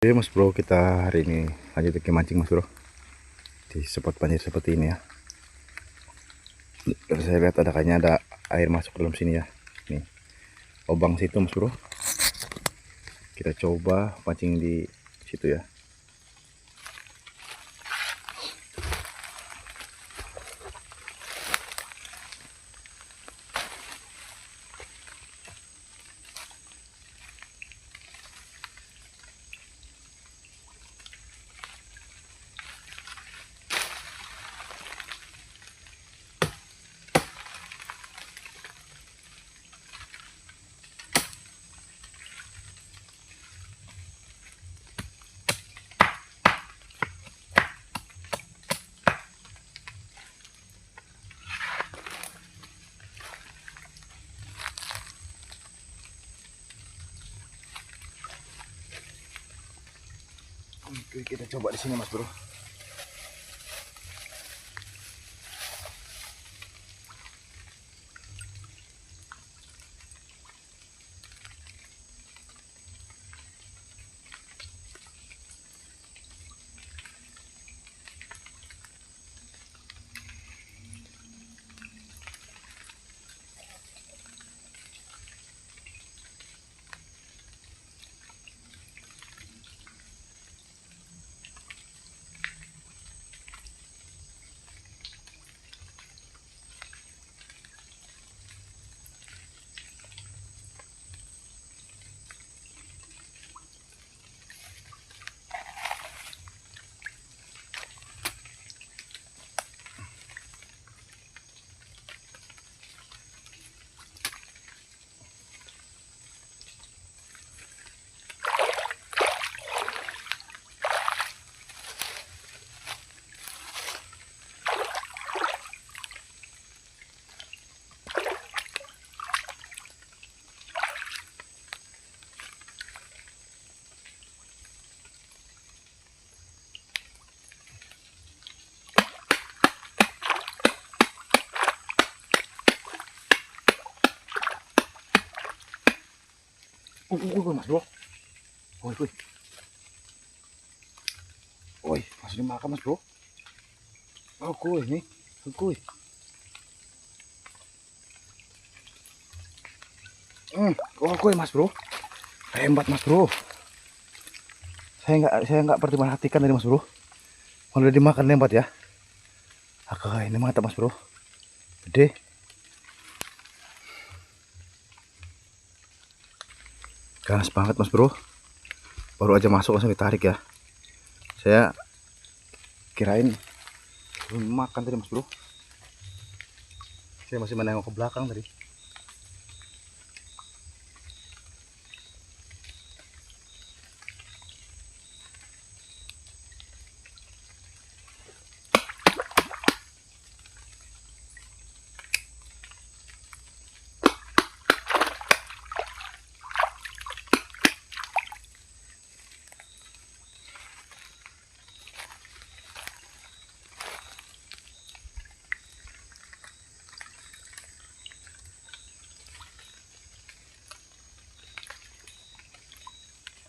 Oke mas bro, kita hari ini lanjut lagi mancing mas bro di spot banjir seperti ini ya. Terus saya lihat kayaknya ada air masuk dalam sini ya. Nih lubang situ mas bro, kita coba pancing di situ ya. Oke, kita coba di sini mas bro. Mas bro. Woi. Woi, masih dimakan mas bro. Kuy nih, kuy. Kuy mas bro. Hebat mas bro. Saya nggak perhatikan tadi mas bro. Kalau udah dimakan lembat ya. Ini mantap mas bro. Gede. Ganas banget mas bro. Baru aja masuk langsung ditarik ya. Saya kirain belum makan tadi mas bro. Saya masih menengok ke belakang tadi.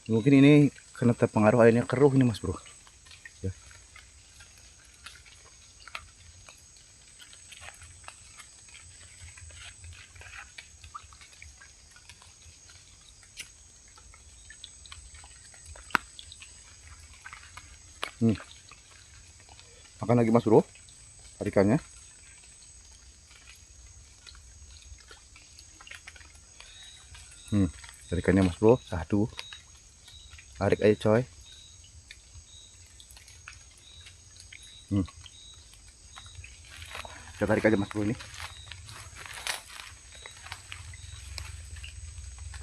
Mungkin ini karena terpengaruh airnya keruh ini mas bro ya. Makan lagi mas bro tarikannya. Tarikannya mas bro, aduh, tarik aja coy. Kita tarik aja mas bro ini.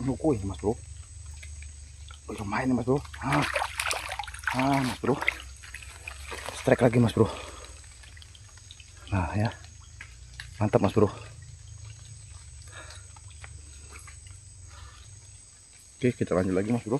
Kuy mas bro. Lumayan mas bro. Mas bro, strike lagi mas bro. Nah ya, mantap mas bro. Oke, kita lanjut lagi mas bro.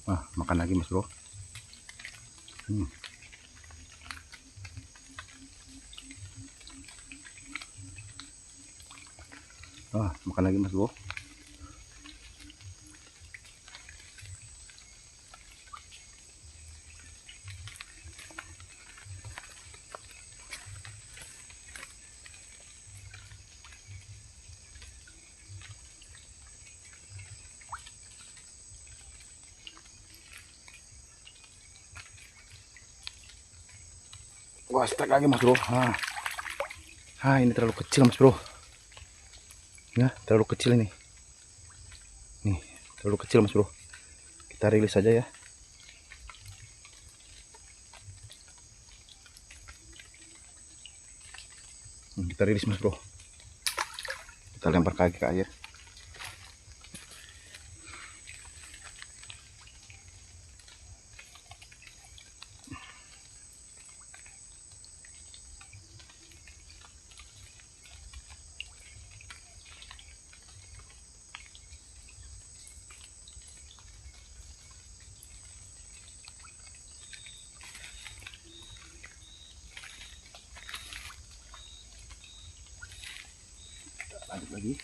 Makan lagi mas bro. Makan lagi mas bro. Wah, strike lagi mas bro. Ini terlalu kecil mas bro. Ya, terlalu kecil ini. Nih, terlalu kecil mas bro. Kita rilis saja ya. Kita rilis mas bro. Kita lempar kaki ke air. Lanjut lagi.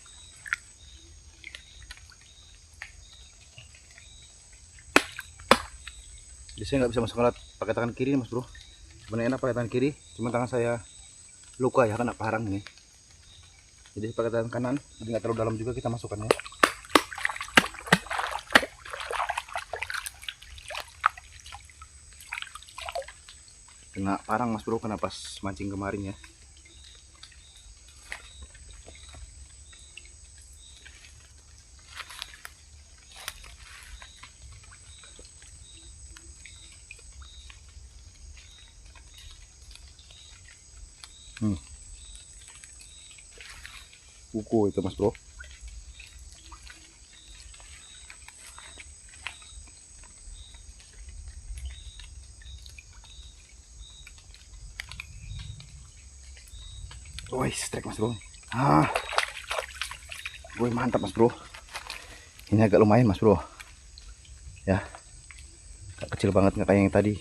Jadi saya nggak bisa masuk alat pakai tangan kiri mas bro. Sebenarnya enak pakai tangan kiri, cuma tangan saya luka ya, kena parang ini. Jadi pakai tangan kanan, jadi nggak terlalu dalam juga kita masukkannya. Kena parang mas bro, kena pas mancing kemarin ya. Kuku itu mas bro. Woi, strike mas bro. Woi, mantap mas bro. Ini agak lumayan mas bro. Ya, agak kecil banget, nggak kayak yang tadi.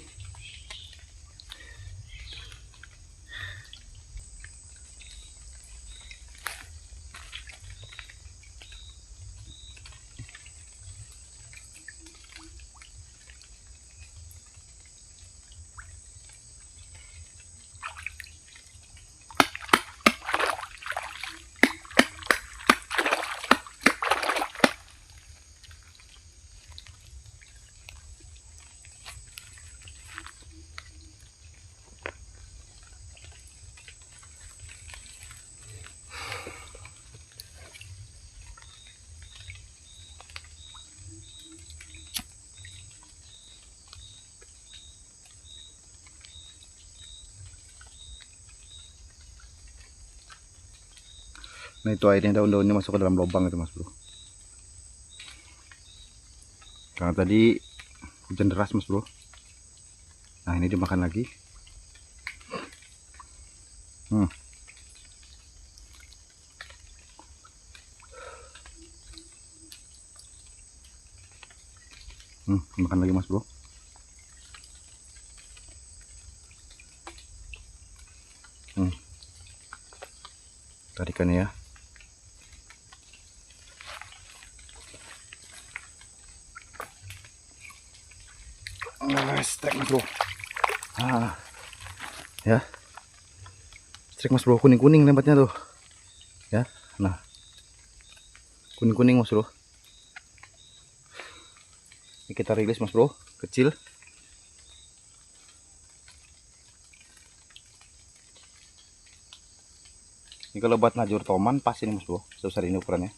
Nah itu airnya, daun-daunnya masuk ke dalam lubang itu mas bro. Karena tadi hujan deras mas bro. Nah ini dimakan lagi. Makan lagi mas bro. Tarikannya ya. Strike mas bro. Ya, strike mas bro, kuning-kuning lempatnya tuh ya. Nah, kuning-kuning mas bro. Ini kita rilis mas bro, kecil. Ini kalau buat najur toman pas ini mas bro, sebesar ini ukurannya.